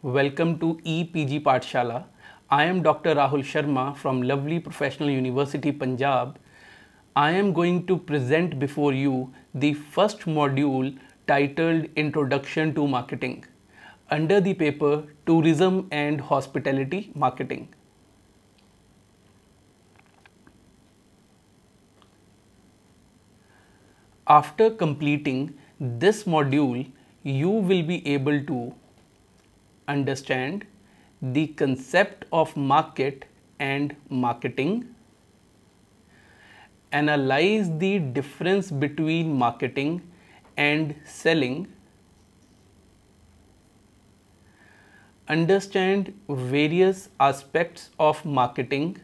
Welcome to EPG Pathshala. I am Dr. Rahul Sharma from Lovely Professional University, Punjab. I am going to present before you the first module titled Introduction to Marketing under the paper Tourism and Hospitality Marketing. After completing this module, you will be able to understand the concept of market and marketing, analyze the difference between marketing and selling, understand various aspects of marketing,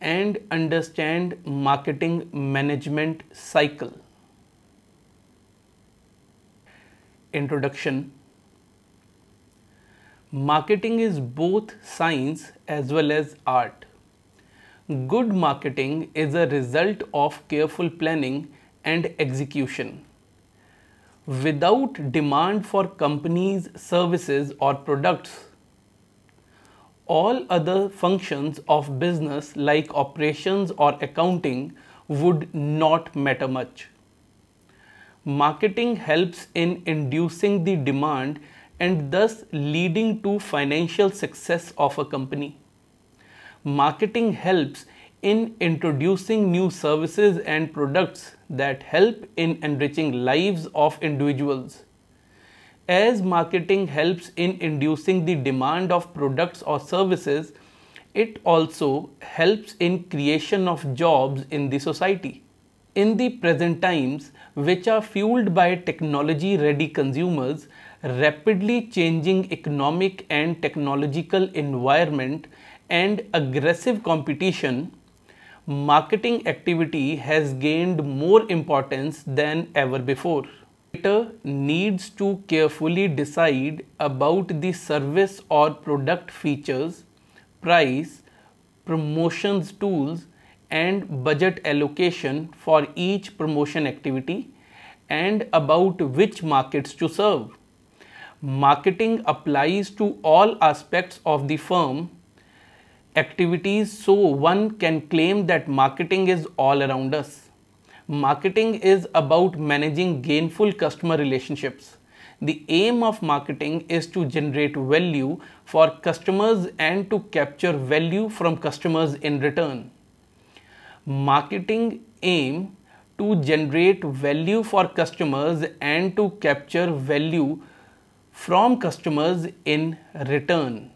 and understand marketing management cycle. Introduction. Marketing is both science as well as art. Good marketing is a result of careful planning and execution. Without demand for companies' services or products, all other functions of business like operations or accounting would not matter much. Marketing helps in inducing the demand and thus leading to financial success of a company. Marketing helps in introducing new services and products that help in enriching lives of individuals. As marketing helps in inducing the demand of products or services, it also helps in creation of jobs in the society. In the present times, which are fueled by technology-ready consumers, rapidly changing economic and technological environment, and aggressive competition, marketing activity has gained more importance than ever before. Marketer needs to carefully decide about the service or product features, price, promotions tools, and budget allocation for each promotion activity and about which markets to serve. Marketing applies to all aspects of the firm activities, so one can claim that marketing is all around us. Marketing is about managing gainful customer relationships. The aim of marketing is to generate value for customers and to capture value from customers in return. Marketing aim to generate value for customers and to capture value from customers in return.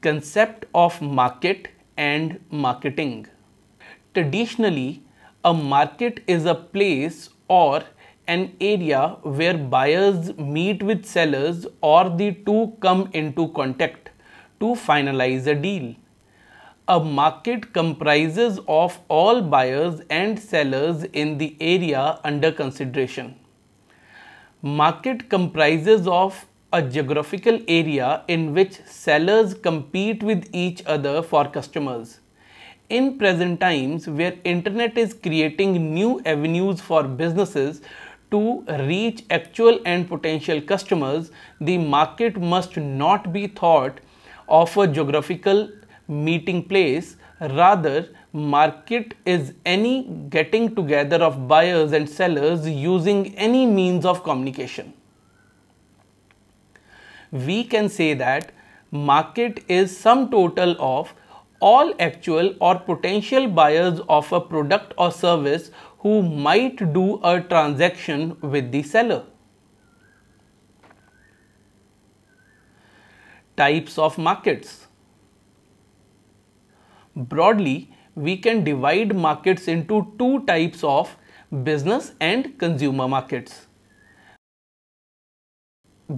Concept of market and marketing. Traditionally, a market is a place or an area where buyers meet with sellers or the two come into contact to finalize a deal. A market comprises of all buyers and sellers in the area under consideration. Market comprises of a geographical area in which sellers compete with each other for customers. In present times, where internet is creating new avenues for businesses to reach actual and potential customers, the market must not be thought of a geographical meeting place. Rather, market is any getting together of buyers and sellers using any means of communication. We can say that market is sum total of all actual or potential buyers of a product or service who might do a transaction with the seller. Types of markets. Broadly, we can divide markets into two types of business and consumer markets.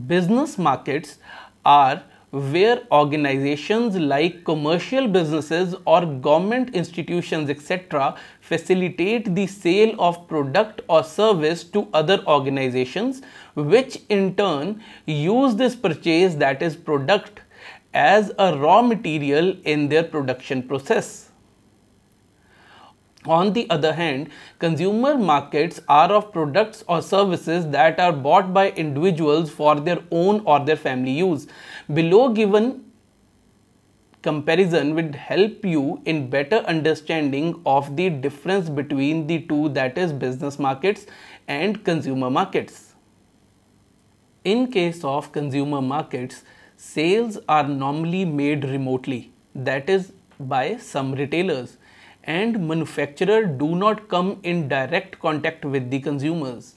Business markets are where organizations like commercial businesses or government institutions etc. facilitate the sale of product or service to other organizations, which in turn use this purchase, that is product, as a raw material in their production process. On the other hand, consumer markets are of products or services that are bought by individuals for their own or their family use. Below given comparison will help you in better understanding of the difference between the two, that is business markets and consumer markets. In case of consumer markets, sales are normally made remotely, that is by some retailers, and manufacturers do not come in direct contact with the consumers.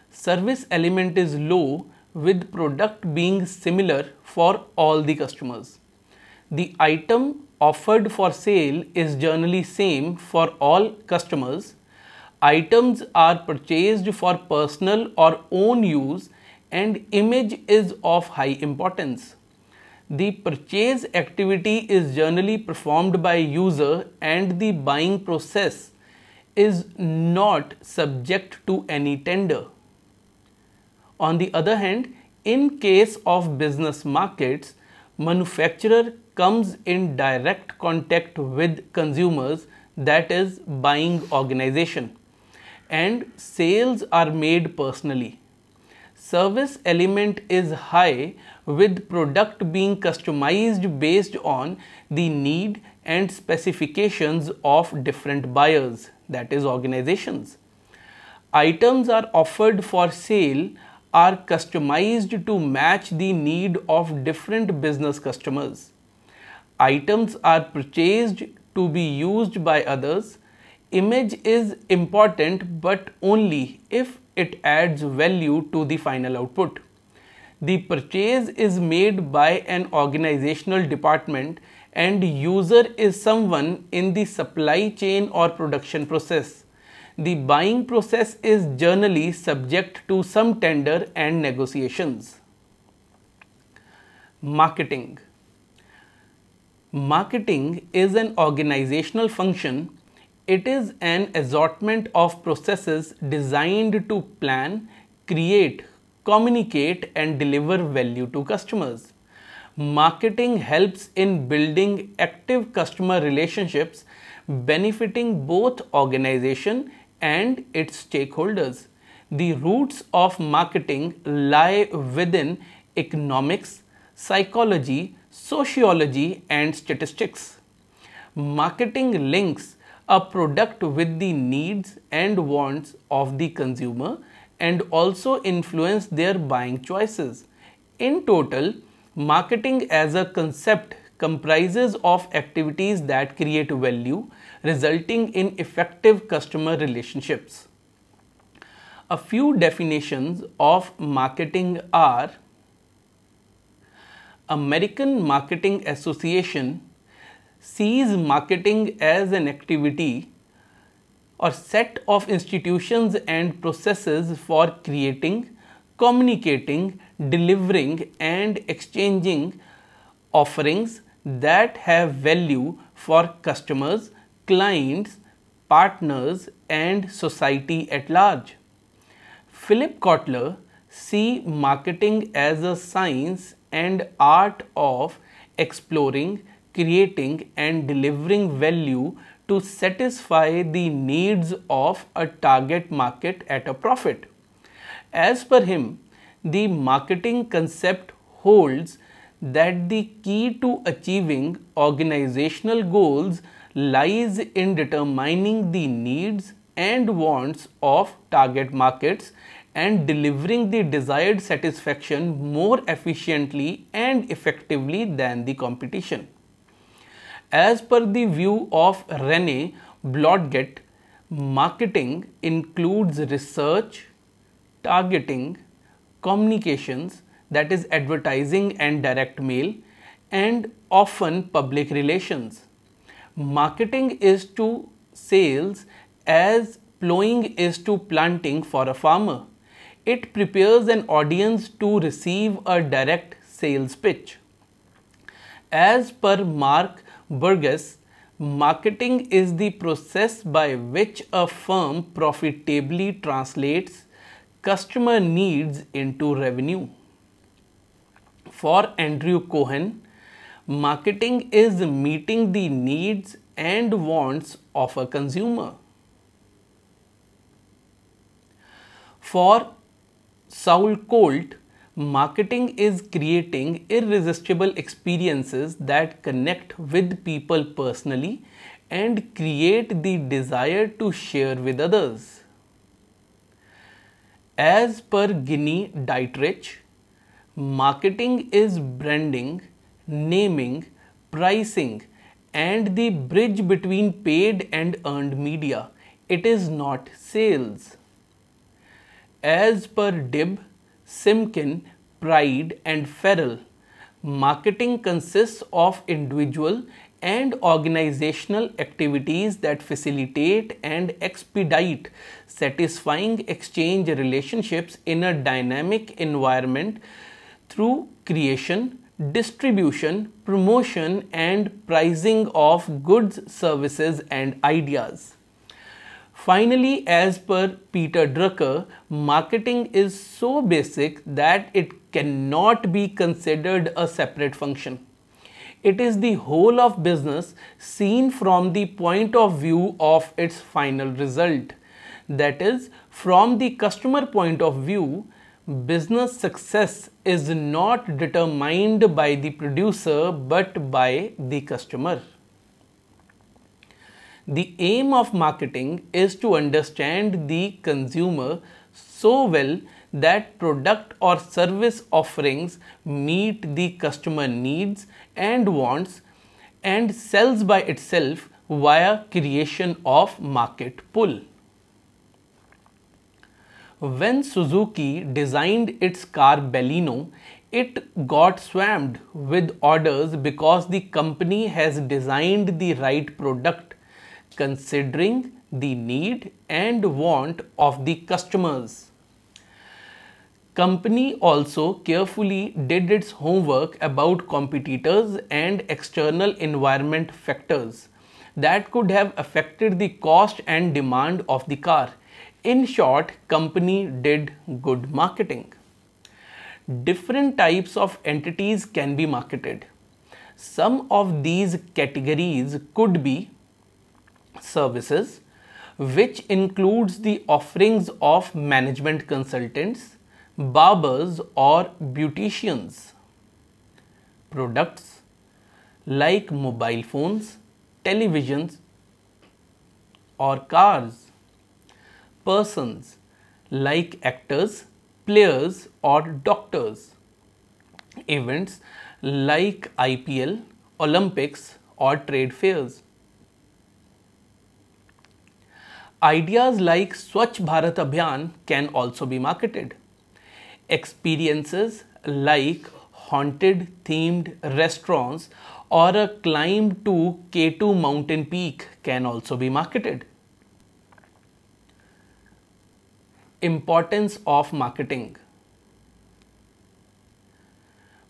Service element is low, with product being similar for all the customers. The item offered for sale is generally same for all customers. Items are purchased for personal or own use, and image is of high importance. The purchase activity is generally performed by user, and the buying process is not subject to any tender. On the other hand, in case of business markets, manufacturer comes in direct contact with consumers, that is buying organization, and sales are made personally. Service element is high, with product being customized based on the need and specifications of different buyers, that is organizations. Items are offered for sale are customized to match the need of different business customers. Items are purchased to be used by others. Image is important, but only if it adds value to the final output. The purchase is made by an organizational department, and user is someone in the supply chain or production process. The buying process is generally subject to some tender and negotiations. Marketing. Marketing is an organizational function. It is an assortment of processes designed to plan, create, communicate, and deliver value to customers. Marketing helps in building active customer relationships, benefiting both organization and its stakeholders. The roots of marketing lie within economics, psychology, sociology, and statistics. Marketing links a product with the needs and wants of the consumer and also influence their buying choices. In total, marketing as a concept comprises of activities that create value, resulting in effective customer relationships. A few definitions of marketing are: American Marketing Association sees marketing as an activity or set of institutions and processes for creating, communicating, delivering, and exchanging offerings that have value for customers, clients, partners, and society at large. Philip Kotler sees marketing as a science and art of exploring, creating, and delivering value to satisfy the needs of a target market at a profit. As per him, the marketing concept holds that the key to achieving organizational goals lies in determining the needs and wants of target markets and delivering the desired satisfaction more efficiently and effectively than the competition. As per the view of Rene Blodgett, marketing includes research, targeting, communications, that is advertising and direct mail, and often public relations. Marketing is to sales as plowing is to planting for a farmer. It prepares an audience to receive a direct sales pitch. As per Mark Burgess, marketing is the process by which a firm profitably translates customer needs into revenue. For Andrew Cohen, marketing is meeting the needs and wants of a consumer. For Saul Colt, marketing is creating irresistible experiences that connect with people personally and create the desire to share with others. As per Ginny Dietrich, marketing is branding, naming, pricing, and the bridge between paid and earned media. It is not sales. As per Dibb, Simkin, Pride, and Farrell, marketing consists of individual and organizational activities that facilitate and expedite satisfying exchange relationships in a dynamic environment through creation, distribution, promotion, and pricing of goods, services, and ideas. Finally, as per Peter Drucker, marketing is so basic that it cannot be considered a separate function. It is the whole of business seen from the point of view of its final result. That is, from the customer point of view, business success is not determined by the producer but by the customer. The aim of marketing is to understand the consumer so well that product or service offerings meet the customer needs and wants and sells by itself via creation of market pull. When Suzuki designed its car Baleno, it got swarmed with orders because the company has designed the right product considering the need and want of the customers. Company also carefully did its homework about competitors and external environment factors that could have affected the cost and demand of the car. In short, company did good marketing. Different types of entities can be marketed. Some of these categories could be services, which includes the offerings of management consultants, barbers or beauticians. Products like mobile phones, televisions or cars. Persons like actors, players or doctors. Events like IPL, Olympics or trade fairs. Ideas like Swachh Bharat Abhiyan can also be marketed. Experiences like haunted themed restaurants or a climb to K2 mountain peak can also be marketed. Importance of marketing.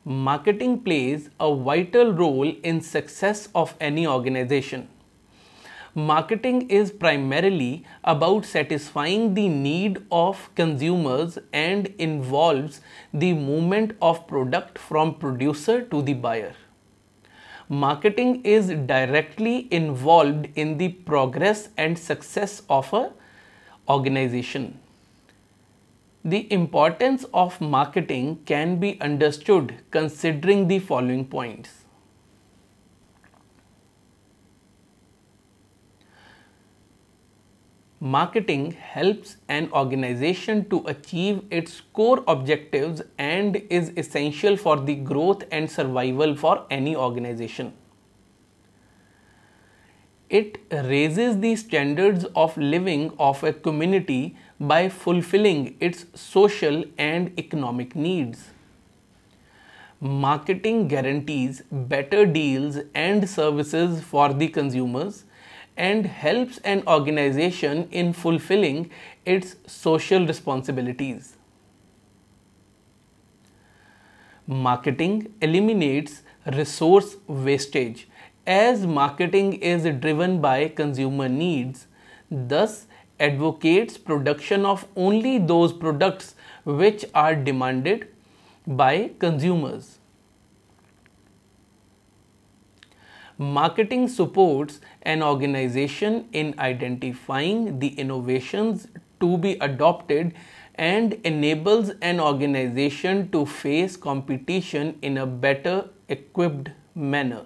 Marketing plays a vital role in success of any organization. Marketing is primarily about satisfying the need of consumers and involves the movement of product from producer to the buyer. Marketing is directly involved in the progress and success of an organization. The importance of marketing can be understood considering the following points. Marketing helps an organization to achieve its core objectives and is essential for the growth and survival for any organization. It raises the standards of living of a community by fulfilling its social and economic needs. Marketing guarantees better deals and services for the consumers and helps an organization in fulfilling its social responsibilities. Marketing eliminates resource wastage as marketing is driven by consumer needs, thus advocates production of only those products which are demanded by consumers. Marketing supports an organization in identifying the innovations to be adopted and enables an organization to face competition in a better equipped manner.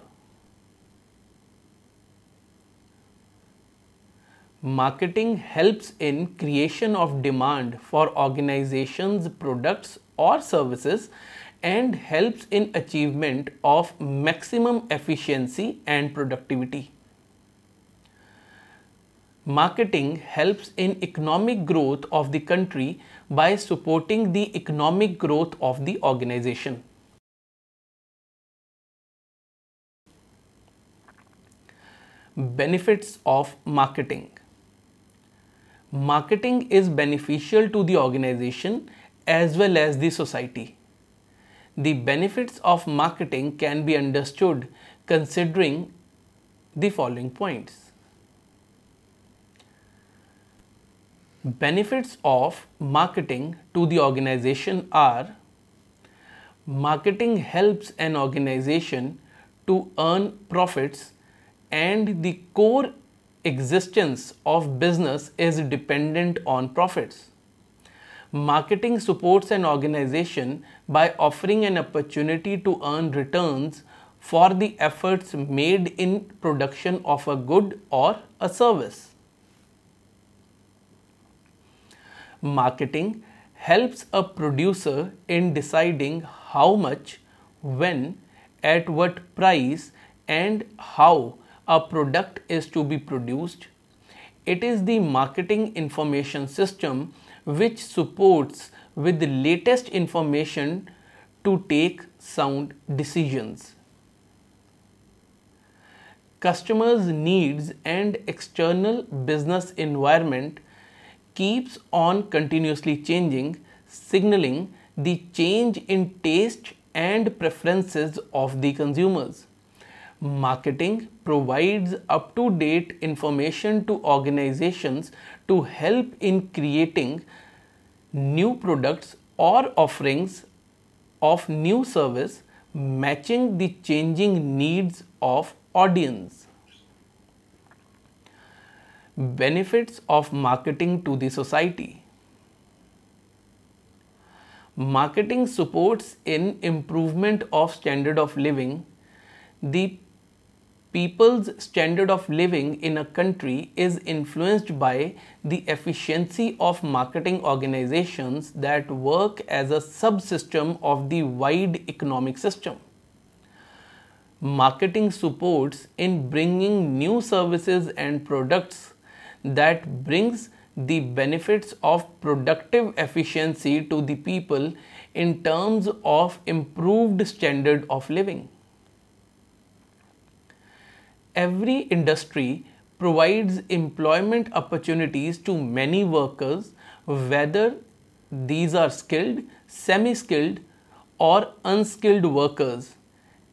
Marketing helps in creation of demand for organizations' products or services and helps in achievement of maximum efficiency and productivity. Marketing helps in economic growth of the country by supporting the economic growth of the organization. Benefits of marketing. Marketing is beneficial to the organization as well as the society. The benefits of marketing can be understood considering the following points. Benefits of marketing to the organization are: marketing helps an organization to earn profits, and the core existence of business is dependent on profits. Marketing supports an organization by offering an opportunity to earn returns for the efforts made in production of a good or a service. Marketing helps a producer in deciding how much, when, at what price, and how a product is to be produced. It is the marketing information system which supports with the latest information to take sound decisions. Customers' needs and external business environment keeps on continuously changing, signaling the change in taste and preferences of the consumers. Marketing provides up-to-date information to organizations to help in creating new products or offerings of new service, matching the changing needs of audience. Benefits of marketing to the society. Marketing supports in improvement of standard of living. The people's standard of living in a country is influenced by the efficiency of marketing organizations that work as a subsystem of the wide economic system. Marketing supports in bringing new services and products that brings the benefits of productive efficiency to the people in terms of improved standard of living. Every industry provides employment opportunities to many workers, whether these are skilled, semi-skilled, or unskilled workers,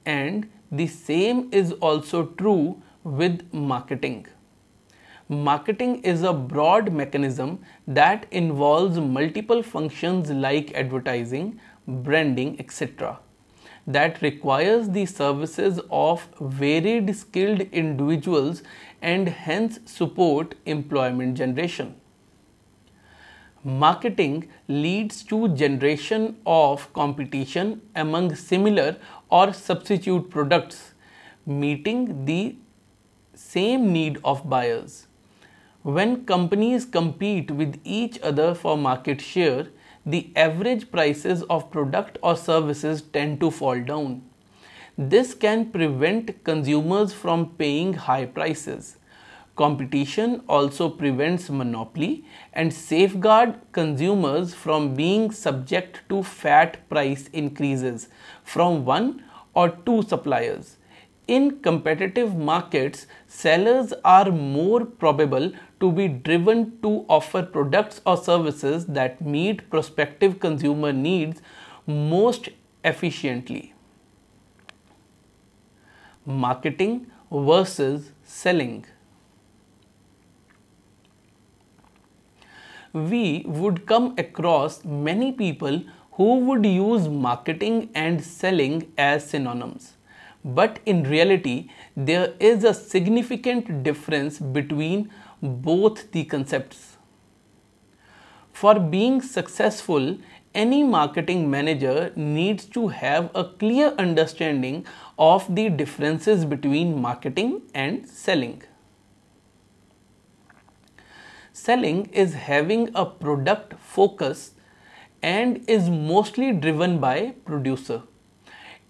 and the same is also true with marketing. Marketing is a broad mechanism that involves multiple functions like advertising, branding, etc., that requires the services of varied skilled individuals and hence support employment generation. Marketing leads to generation of competition among similar or substitute products, meeting the same need of buyers. When companies compete with each other for market share, the average prices of product or services tend to fall down. This can prevent consumers from paying high prices. Competition also prevents monopoly and safeguards consumers from being subject to fat price increases from one or two suppliers. In competitive markets, sellers are more probable to be driven to offer products or services that meet prospective consumer needs most efficiently. Marketing versus selling. We would come across many people who would use marketing and selling as synonyms. But in reality, there is a significant difference between both the concepts. For being successful, any marketing manager needs to have a clear understanding of the differences between marketing and selling. Selling is having a product focus and is mostly driven by producer.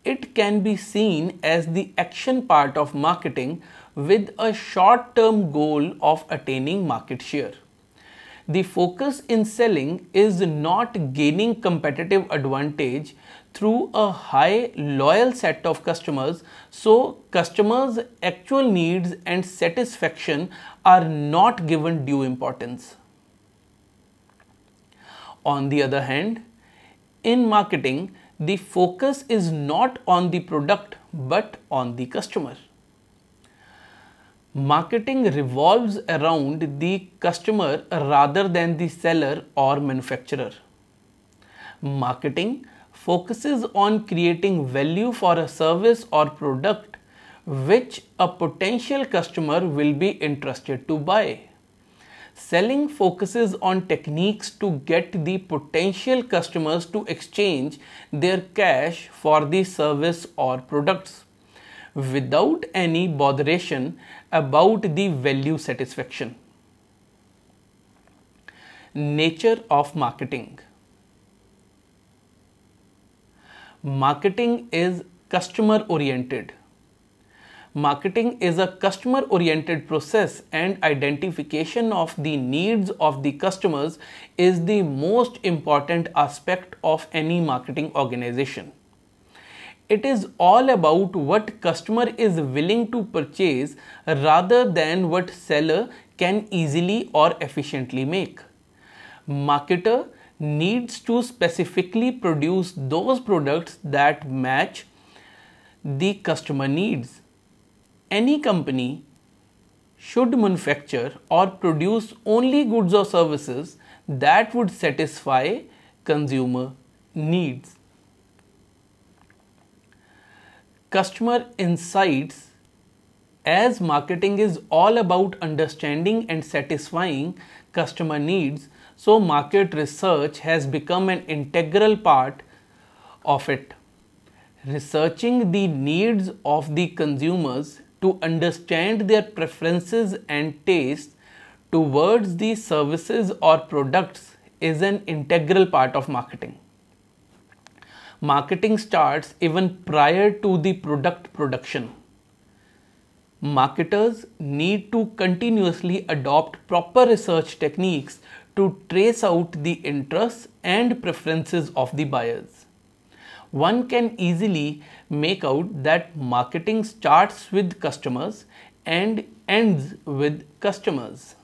It can be seen as the action part of marketing with a short-term goal of attaining market share. The focus in selling is not gaining competitive advantage through a high loyal set of customers, so customers' actual needs and satisfaction are not given due importance. On the other hand, in marketing, the focus is not on the product but on the customer. Marketing revolves around the customer rather than the seller or manufacturer. Marketing focuses on creating value for a service or product which a potential customer will be interested to buy. Selling focuses on techniques to get the potential customers to exchange their cash for the service or products without any botheration about the value satisfaction. Nature of marketing. Marketing is customer oriented. Marketing is a customer oriented process, and identification of the needs of the customers is the most important aspect of any marketing organization. It is all about what customer is willing to purchase rather than what seller can easily or efficiently make. Marketer needs to specifically produce those products that match the customer needs. Any company should manufacture or produce only goods or services that would satisfy consumer needs. Customer insights. As marketing is all about understanding and satisfying customer needs, so market research has become an integral part of it. Researching the needs of the consumers to understand their preferences and tastes towards the services or products is an integral part of marketing. Marketing starts even prior to the product production. Marketers need to continuously adopt proper research techniques to trace out the interests and preferences of the buyers. One can easily make out that marketing starts with customers and ends with customers.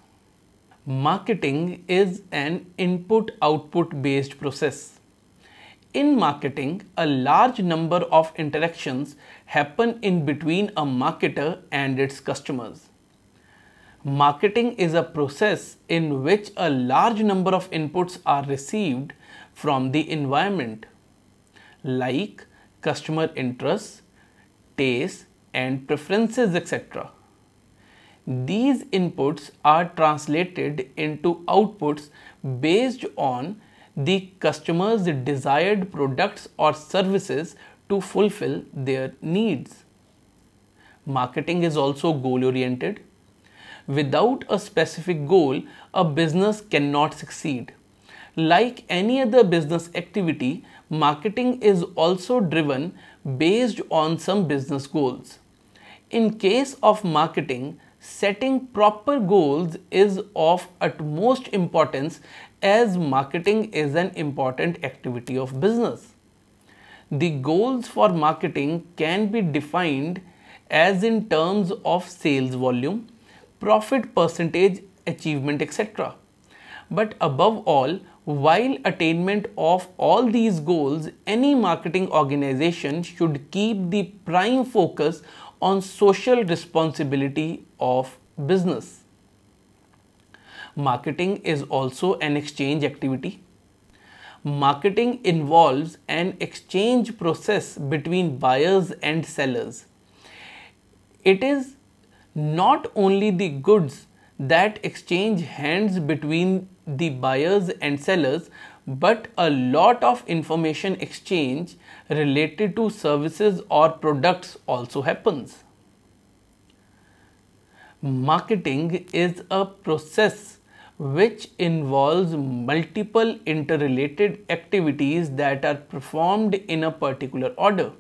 Marketing is an input-output based process. In marketing, a large number of interactions happen in between a marketer and its customers. Marketing is a process in which a large number of inputs are received from the environment, like customer interests, tastes, and preferences, etc. These inputs are translated into outputs based on the customer's desired products or services to fulfill their needs. Marketing is also goal-oriented. Without a specific goal, a business cannot succeed. Like any other business activity, marketing is also driven based on some business goals. In case of marketing, setting proper goals is of utmost importance as marketing is an important activity of business. The goals for marketing can be defined as in terms of sales volume, profit percentage, achievement, etc. But above all, while attainment of all these goals, any marketing organization should keep the prime focus on social responsibility of business. Marketing is also an exchange activity. Marketing involves an exchange process between buyers and sellers. It is not only the goods that exchange hands between the buyers and sellers, but a lot of information exchange related to services or products also happens. Marketing is a process which involves multiple interrelated activities that are performed in a particular order.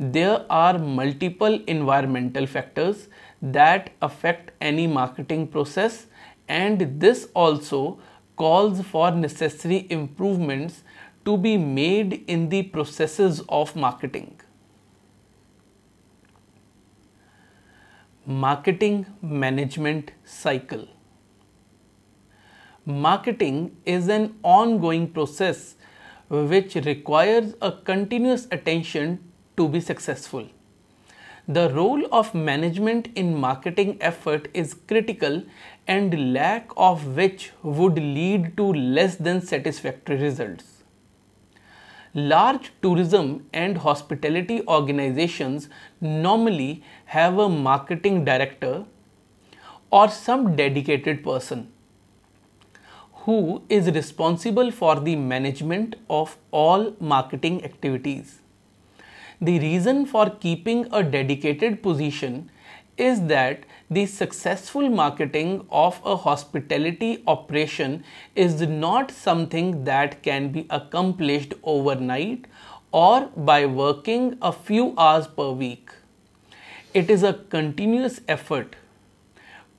There are multiple environmental factors that affect any marketing process, and this also calls for necessary improvements to be made in the processes of marketing. Marketing management cycle. Marketing is an ongoing process which requires a continuous attention to be successful. The role of management in marketing effort is critical, and lack of which would lead to less than satisfactory results. Large tourism and hospitality organizations normally have a marketing director or some dedicated person who is responsible for the management of all marketing activities. The reason for keeping a dedicated position is that the successful marketing of a hospitality operation is not something that can be accomplished overnight or by working a few hours per week. It is a continuous effort.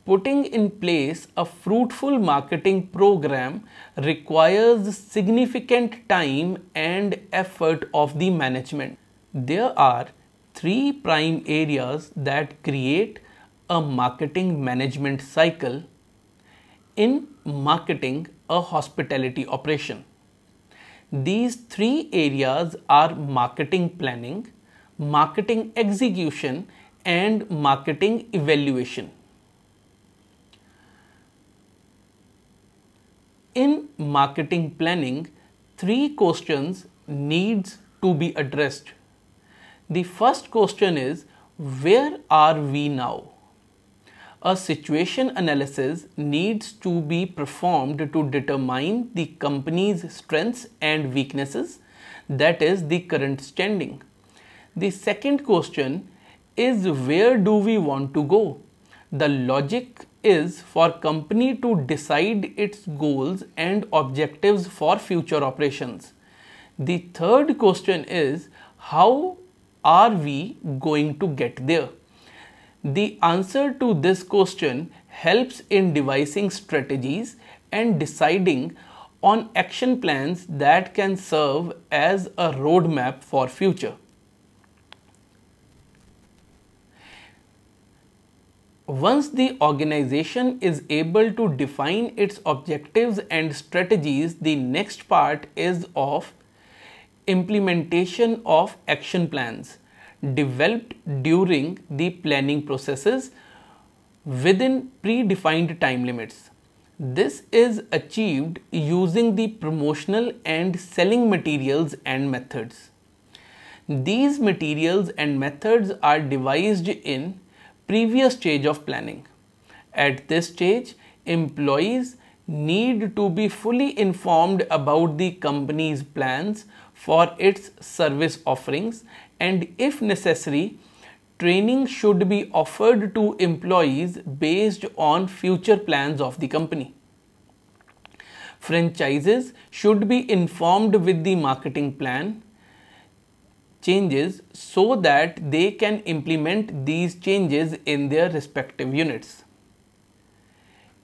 Putting in place a fruitful marketing program requires significant time and effort of the management. There are three prime areas that create a marketing management cycle in marketing a hospitality operation. These three areas are marketing planning, marketing execution, and marketing evaluation. In marketing planning, three questions needs to be addressed. The first question is, where are we now? A situation analysis needs to be performed to determine the company's strengths and weaknesses, that is the current standing. The second question is, where do we want to go? The logic is for company to decide its goals and objectives for future operations. The third question is, how are we going to get there? The answer to this question helps in devising strategies and deciding on action plans that can serve as a roadmap for future. Once the organization is able to define its objectives and strategies, the next part is of implementation of action plans developed during the planning processes within predefined time limits. This is achieved using the promotional and selling materials and methods. These materials and methods are devised in previous stage of planning. At this stage, employees need to be fully informed about the company's plans for its service offerings, and if necessary, training should be offered to employees based on future plans of the company. Franchises should be informed with the marketing plan changes so that they can implement these changes in their respective units.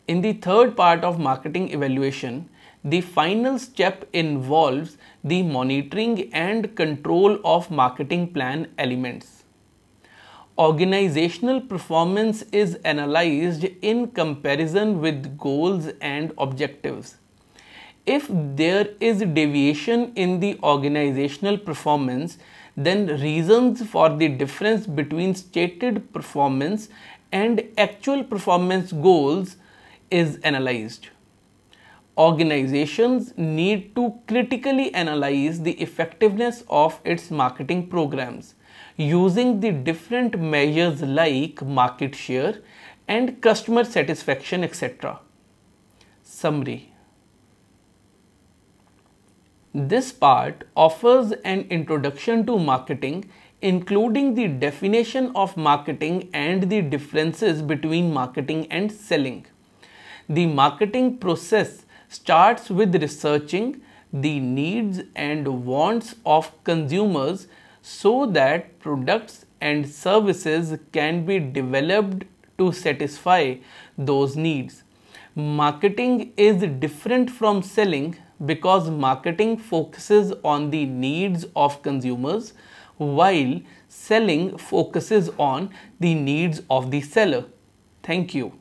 In the third part of marketing evaluation, the final step involves the monitoring and control of marketing plan elements. Organizational performance is analyzed in comparison with goals and objectives. If there is deviation in the organizational performance, then reasons for the difference between stated performance and actual performance goals is analyzed. Organizations need to critically analyze the effectiveness of its marketing programs using the different measures like market share and customer satisfaction, etc. Summary. This part offers an introduction to marketing, including the definition of marketing and the differences between marketing and selling. The marketing process starts with researching the needs and wants of consumers so that products and services can be developed to satisfy those needs. Marketing is different from selling because marketing focuses on the needs of consumers while selling focuses on the needs of the seller. Thank you.